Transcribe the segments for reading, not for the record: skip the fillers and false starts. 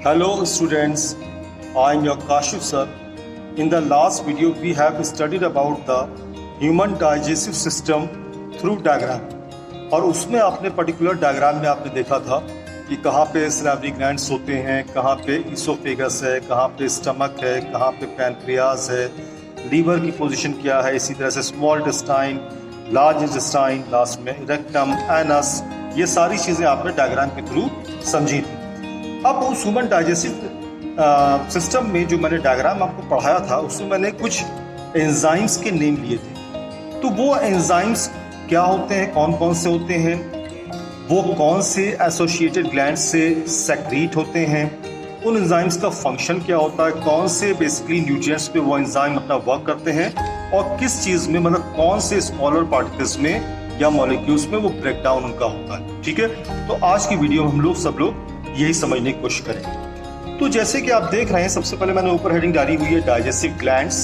Hello students, I am your Kashif sir. In the last video we have studied about the human digestive system through diagram और उसमें आपने particular diagram में आपने देखा था कि कहाँ पे सैलिवरी ग्लैंड्स होते हैं, कहाँ पे इसोफेगस है, कहाँ पे स्टमक है, कहाँ पे पैनक्रियाज है, लीवर की पोजीशन क्या है, इसी तरह से small intestine, large intestine, last में रेक्टम, एनस, ये सारी चीज़ें आपने डायग्राम के थ्रू समझी थी। अब उस ह्यूमन डाइजेस्टिव सिस्टम में जो मैंने डायग्राम आपको पढ़ाया था उसमें मैंने कुछ एंजाइम्स के नेम लिए थे। तो वो एंजाइम्स क्या होते हैं, कौन कौन से होते हैं, वो कौन से एसोसिएटेड ग्लैंड से सेक्रीट होते हैं, उन एंजाइम्स का फंक्शन क्या होता है, कौन से बेसिकली न्यूट्रिएंट्स पे वो एंजाइम अपना वर्क करते हैं और किस चीज़ में, मतलब कौन से स्मॉलर पार्टिकल्स में या मॉलिक्यूल्स में वो ब्रेक डाउन उनका होता है। ठीक है, तो आज की वीडियो में हम लोग सब लोग यही समझने की कोशिश करेंगे। तो जैसे कि आप देख रहे हैं, सबसे पहले मैंने ऊपर हेडिंग डाली हुई है डाइजेस्टिव ग्लैंड्स,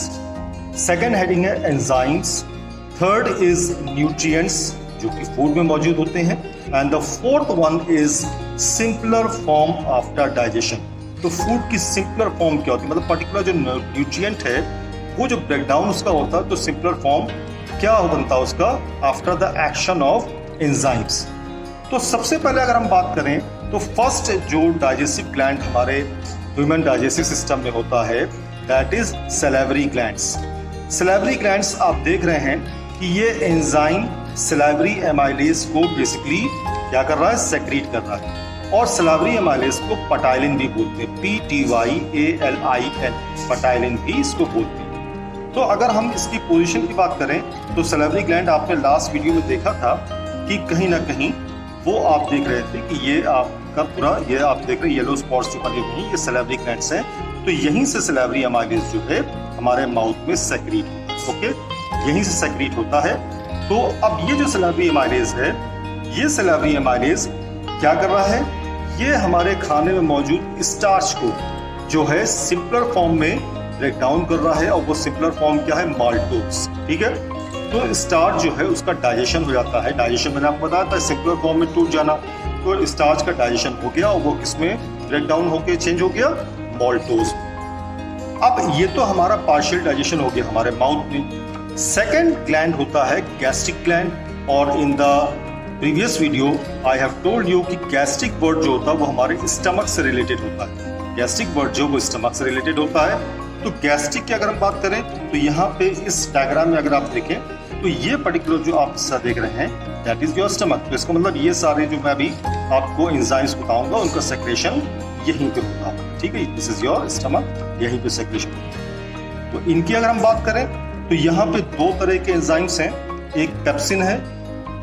सेकंड हेडिंग है एंजाइम्स, थर्ड इज न्यूट्रिएंट्स जो कि फूड में मौजूद होते हैं, and the fourth one is simpler form after digestion. तो फूड की सिंपलर फॉर्म क्या होती है, मतलब पर्टिकुलर जो न्यूट्रिएंट है वो जो ब्रेकडाउन उसका होता है, तो सिंपलर फॉर्म क्या बनता है उसका after the action of enzymes. तो सबसे पहले अगर हम बात करें तो फर्स्ट जो डाइजेस्टिव ग्लैंड हमारे ह्यूमन डाइजेस्टिव सिस्टम में होता है that is salivary glands. Salivary glands आप देख रहे हैं कि ये एंजाइम सैलिवरी एमाइलेज को बेसिकली क्या कर रहा है, सेक्रीट कर रहा है, और सैलिवरी एमाइलेज को पटाइलिन भी बोलते हैं, PTYALIN, पटाइलिन भी इसको बोलते हैं। तो अगर हम इसकी पोजीशन की बात करें तो सैलिवरी ग्लैंड आपने लास्ट वीडियो में देखा था कि कहीं ना कहीं वो आप देख रहे थे कि ये आपका पूरा, ये आप देख रहे हैं येलो स्पॉट्स जो बने हुए हैं, ये सैलिवरी ग्लैंड्स हैं। तो यहीं से सैलिवरी एमाइलेज जो है हमारे माउथ में सेक्रीट होता है। ओके, यहीं से सेक्रीट होता है। तो अब ये जो सैलिवरी एमाइलेज है, ये सैलिवरी एमाइलेज क्या कर रहा है, ये हमारे खाने में मौजूद स्टार्च को जो है सिंपलर फॉर्म में ब्रेक डाउन कर रहा है, और वो सिंपलर फॉर्म क्या है, माल्टोज। ठीक है, तो स्टार्च जो है उसका डाइजेशन हो जाता है। डाइजेशन मैंने आपको बताया था सिंपलर फॉर्म में टूट जाना, तो स्टार्च का डाइजेशन हो गया और वो किसमें ब्रेक डाउन होकर चेंज हो गया, माल्टोज। अब ये तो हमारा पार्शियल डाइजेशन हो गया हमारे माउथ में। सेकंड ग्लैंड होता है गैस्ट्रिक ग्लैंड, और in the previous video I have told you कि गैस्ट्रिक वर्ड जो होता है वो हमारे स्टमक से रिलेटेड होता है। गैस्ट्रिक वर्ड जो वो स्टमक से रिलेटेड होता है। तो गैस्ट्रिक की अगर हम बात करें तो यहाँ पे इस डायग्राम में अगर आप देखें तो ये पर्टिकुलर जो आप हिस्सा देख रहे हैं दैट इज योर स्टमक। तो इसका मतलब ये सारे जो मैं अभी आपको एंजाइम्स बताऊंगा उनका सेक्रेशन यहीं पे होता है। ठीक है, दिस इज योर स्टमक, यहीं पे सेक्रेशन होता है। तो इनकी अगर हम बात करें तो यहाँ पे दो तरह के एंजाइम्स हैं, एक पेप्सिन है।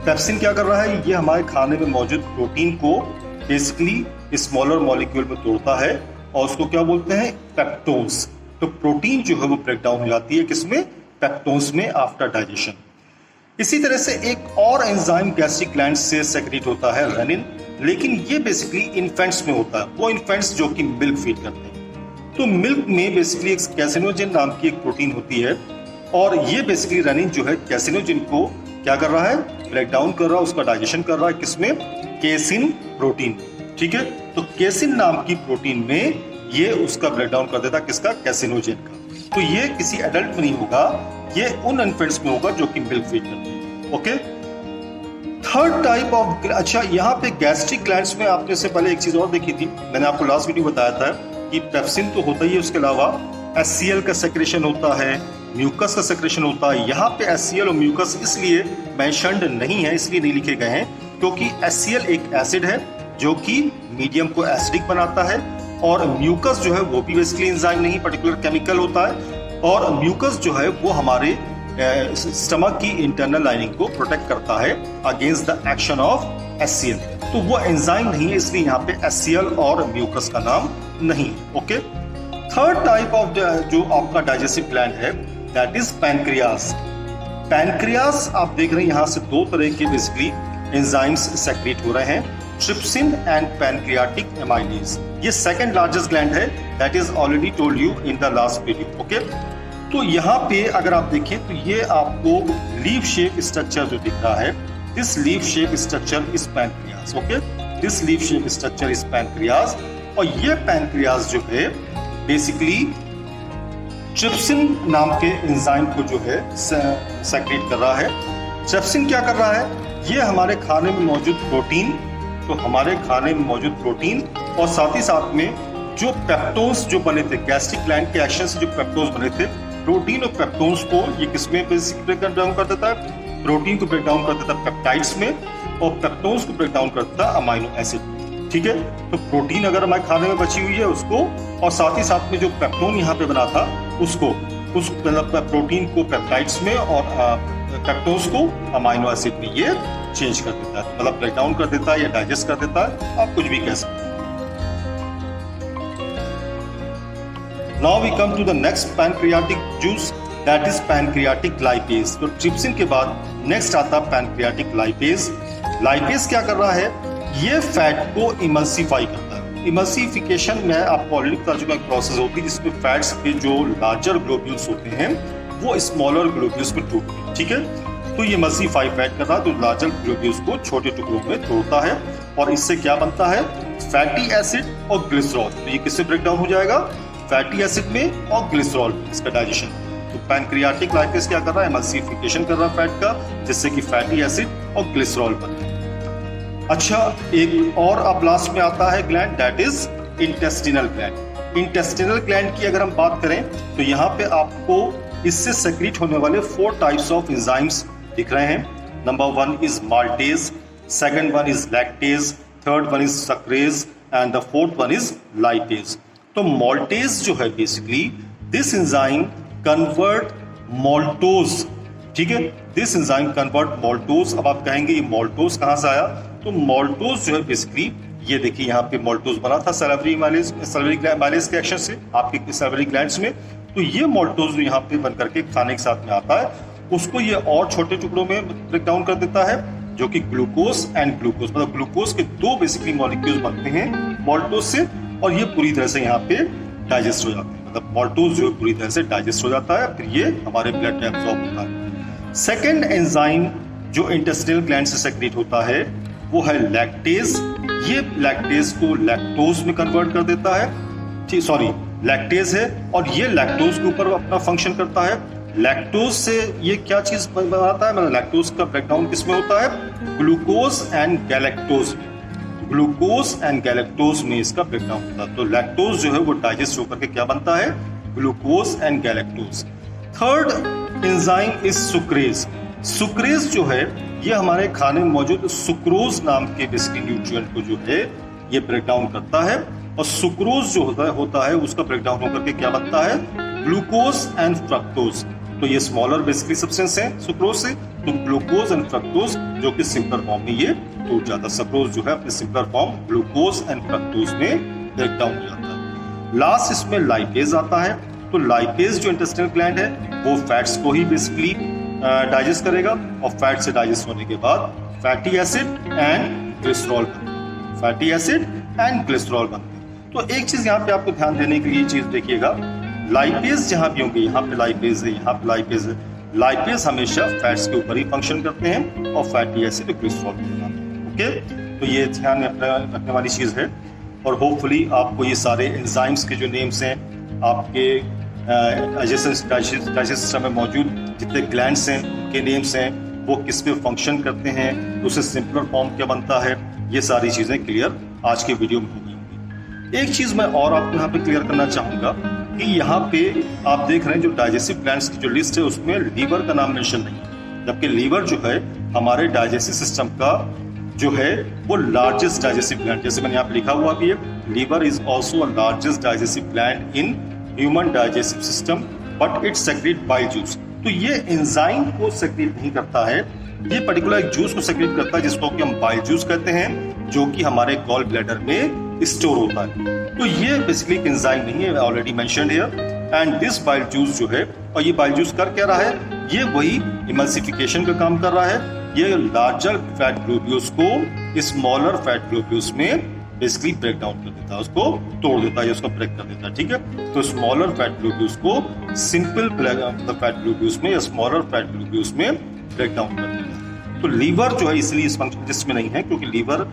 पेप्सिन क्या कर रहा है, ये हमारे खाने में मौजूद प्रोटीन को बेसिकली स्मॉलर मॉलिक्यूल में तोड़ता है और उसको क्या बोलते हैं, पेप्टोन्स। तो प्रोटीन जो है वो ब्रेक डाउन हो जाती है किसमें, पेप्टोन्स में आफ्टर डाइजेशन। इसी तरह से एक और एंजाइम गैस्ट्रिक ग्लैंड से सेक्रेट होता है, रेनिन, लेकिन ये बेसिकली इन्फेंट्स में होता है, वो इन्फेंट्स जो कि मिल्क फीड करते हैं। तो मिल्क में बेसिकली एक कैसिनोजिन नाम की एक प्रोटीन होती है, और ये बेसिकली रेनिन जो है कैसिनोजिन को क्या कर रहा है, ब्रेक डाउन कर रहा है, उसका डाइजेशन कर रहा है किसमें, केसिन प्रोटीन। ठीक है, तो केसिन नाम की प्रोटीन में ये उसका ब्रेक डाउन कर देता, किसका, कैसिनोजिन का। तो ये किसी एडल्ट में नहीं होगा, ये उन इन्फेंट्स में होगा जो कि मिल्क फीड करते हैं। ओके, थर्ड टाइप ऑफ, अच्छा यहाँ पे गैस्ट्रिक ग्लैंड्स में आपने से पहले एक चीज और देखी थी, मैंने आपको लास्ट वीडियो बताया था कि पेप्सिन तो होता ही है, उसके अलावा HCl का सेक्रेशन होता है, म्यूकस का सेक्रेशन होता है। यहाँ पे HCl और म्यूकस इसलिए मेंशन्ड नहीं है, इसलिए नहीं लिखे गए हैं क्योंकि HCl एक एसिड है जो कि मीडियम को एसिडिक बनाता है, और म्यूकस जो है वो भी बेसिकली एंजाइम नहीं, पर्टिकुलर केमिकल होता है, और म्यूकस जो है वो हमारे स्टमक की इंटरनल लाइनिंग को प्रोटेक्ट करता है against the action of HCl। तो वो एंजाइम नहीं है, इसलिए यहाँ पे HCl और म्यूकस का नाम नहीं है। ओके, थर्ड टाइप ऑफ जो आपका डाइजेस्टिव ग्लैंड है दैट इज पैनक्रियास। पैनक्रियास आप देख रहे हैं यहाँ से दो तरह के बेसिकली एंजाइम्स सेक्रेट हो रहे हैं, ट्रिप्सिन एंड पैनक्रियाटिक एमाइलेज। ये सेकंड लार्जेस्ट ग्लैंड है, that is already told you in the last video. Okay, तो यहाँ पे अगर आप देखें तो ये आपको लीफ शेप स्ट्रक्चर जो दिख रहा है, this leaf shape structure is pancreas. Okay, this leaf shape structure is pancreas. और ये पैनक्रियाज जो है बेसिकली ट्रिप्सिन नाम के एंजाइम को जो है सेक्रेट कर रहा है। ट्रिप्सिन क्या कर रहा है? ये हमारे खाने में मौजूद प्रोटीन, तो हमारे खाने में मौजूद प्रोटीन और साथ ही साथ में जो पेप्टोन्स जो बने थे गैस्ट्रिक ग्लैंड के एक्शन से, जो पेप्टोन्स बने थे, प्रोटीन और पेप्टोन्स को ये किसमें बेसिकली ब्रेक डाउन कर देता है? प्रोटीन को ब्रेक डाउन कर देता है पेप्टाइड्स में, और पेप्टोन्स को ब्रेक डाउन कर देता है अमाइनो एसिड। ठीक है, तो प्रोटीन अगर हमारे खाने में बची हुई है उसको, और साथ ही साथ में जो पेप्टोन यहाँ पे बना था उसको, उस प्रोटीन को पेप्टाइड्स में और पेप्टोन्स को अमाइनो एसिड में ये चेंज कर देता है, मतलब ब्रेक डाउन कर देता है या डाइजेस्ट कर देता है, आप कुछ भी कह सकते हैं। Now we come to the next pancreatic juice, that is pancreatic lipase। तो ट्रिप्सिन के बाद नेक्स्ट आता है पैनक्रियाटिक लाइपेज। लाइपेज क्या कर रहा है? ये फैट को इमल्सिफाई करता है। इमल्सिफिकेशन में आपको ऑलरेडी बता चुका एक प्रोसेस होती है जिसमें फैट्स के जो लार्जर ग्लोब्यूल्स होते हैं वो स्मॉलर ग्लोब्यूल्स में टूटते हैं। ठीक है, तो ये इमल्सिफाई फैट कर रहा है, तो लार्जर ग्लोब्यूल्स को छोटे टुकड़ों में तोड़ता है और इससे क्या बनता है? फैटी एसिड और ग्लिसरॉल। तो ये किससे ब्रेक डाउन हो जाएगा? फैटी एसिड में और ग्लिसरॉल में इसका डाइजेशन। तो पैनक्रियाटिक लाइपेज क्या कर रहा है? एमल्सिफिकेशन कर रहा है फैट का, जिससे कि फैटी एसिड और ग्लिसरॉल बनते हैं। अच्छा, एक और अब लास्ट में आता है gland, that is intestinal gland. Intestinal gland की अगर हम बात करें तो यहाँ पे आपको इससे सेक्रेट होने वाले 4 टाइप्स ऑफ एंजाइम्स दिख रहे हैं। Number 1 is maltase, second 1 is lactase, third 1 is sucrase and the fourth 1 is lipase. तो माल्टेज जो है basically this enzyme convert maltose. ठीक है, दिस एंजाइम कन्वर्ट माल्टोज। अब आप कहेंगे ये माल्टोज कहां से आया? तो माल्टोज जो है बेसिकली ये देखिए यहाँ पे माल्टोज बना था सैलिवरी माइलेज के एक्शन से आपके सैलिवरी ग्लैंड्स में। तो ये माल्टोज यहाँ पे बन करके खाने के साथ में आता है, उसको ये और छोटे टुकड़ों में ब्रेक डाउन कर देता है, जो कि ग्लूकोज एंड ग्लूकोज, मतलब ग्लूकोज के 2 बेसिकली मॉलिक्यूल्स बनते हैं माल्टोज से, और ये पूरी तरह से यहाँ पे डाइजेस्ट हो जाते हैं। मतलब माल्टोज जो है पूरी तरह से डाइजेस्ट हो जाता है, फिर ये हमारे ब्लड में एब्जॉर्ब होता है। सेकेंड एंजाइम जो इंटेस्टिनल ग्लैंड से सेक्रेट होता है वो है लैक्टेज। ये लैक्टेज को लैक्टोज में कन्वर्ट कर देता है। सॉरी, लैक्टेज है और ये लैक्टोज के ऊपर अपना फंक्शन करता है। लैक्टोज से ये क्या चीज बनाता है? मतलब लैक्टोज का ब्रेकडाउन किसमें होता है? ग्लूकोज एंड गैलेक्टोज में। ग्लूकोज एंड गैलेक्टोज में इसका ब्रेकडाउन होता है। तो लैक्टोज जो है वो डाइजेस्ट होकर के क्या बनता है? Glucose and galactose. Third enzyme is sucrase. Sucrase जो है ये हमारे खाने में मौजूद सुक्रोज नाम के बेसिकली न्यूट्रिएंट को जो है ये ब्रेक डाउन करता है, और सुक्रोज जो होता है उसका ब्रेक डाउन होकर के क्या बनता है? Glucose and fructose. तो ये स्मॉलर बेसिकली सब्सटेंस है सुक्रोज से, तो ग्लूकोज एंड फ्रक्टोज जो कि सिंपलर फॉर्म में ये टूट जाता है। सुक्रोज जो है अपने simpler form glucose and fructose में ब्रेक डाउन हो जाता है। लास्ट इसमें लाइपेज आता है। तो लाइपेज जो इंटेस्टिनल ग्लैंड है वो फैट्स को ही बेसिकली डाइजेस्ट करेगा, और फैट से डाइजेस्ट होने के बाद फैटी एसिड एंड ग्लिसरॉल बनते हैं। फैटी एसिड एंड ग्लिसरॉल बनते हैं। तो एक चीज यहाँ पे आपको ध्यान देने के लिए चीज देखिएगा, लाइपेज जहां भी होंगे, यहाँ पे लाइपेज है, यहाँ पे लाइपेज है, लाइपेज हमेशा फैट्स के ऊपर ही फंक्शन करते हैं और फैटी एसिड और ग्लिसरॉल बनाते हैं। ओके, तो ये ध्यान में रखने वाली चीज है। और होपफुली आपको ये सारे एंजाइम्स के जो नेम्स हैं, आपके डाइजेस्टिव सिस्टम में मौजूद जितने ग्लैंड्स हैं उनके नेम्स हैं, वो किस पे फंक्शन करते हैं, उससे सिंपलर फॉर्म क्या बनता है, ये सारी चीजें क्लियर आज के वीडियो में हो गई होंगी। एक चीज मैं और आपको यहाँ पे क्लियर करना चाहूंगा कि यहाँ पे आप देख रहे हैं जो डाइजेस्टिव ग्लैंड्स की जो लिस्ट है उसमें लीवर का नाम मेंशन नहीं है, जबकि लीवर जो है हमारे डाइजेस्टिव सिस्टम का जो है वो लार्जेस्ट डाइजेस्टिव ग्लैंड, जैसे मैंने यहाँ पे लिखा हुआ भी है, liver is also a largest digestive gland in human digestive system but it secrete bile juice. तो ये एंजाइम को सेक्रेट नहीं करता है, ये पर्टिकुलर एक जूस को सेक्रेट करता है जिसको कि हम बाइल जूस कहते हैं, जो कि हमारे गॉल ब्लैडर में स्टोर होता है। तो ये बेसिकली एक एंजाइम नहीं है, already mentioned here, and this bile juice जो है, और ये बाइल जूस कर क्या रहा है? ये वही इमल्सिफिकेशन का काम कर रहा है। ये लार्जर फैट ग्लोब्यूल्स को स्मॉलर फैट ग्लोब्यूल्स में बेसिकली ब्रेक डाउन कर देता है, उसको तोड़ देता है, उसको ब्रेक कर देता है। ठीक है, तो स्मॉलर फैट ग्लोब्यूल्स को सिंपल फैट ग्लोब्यूल्स में या स्मॉलर फैट ग्लोब्यूल्स में ब्रेक डाउन कर देता है। तो लीवर जो है इसलिए इस फंक्शन लिस्ट में नहीं है, क्योंकि लीवर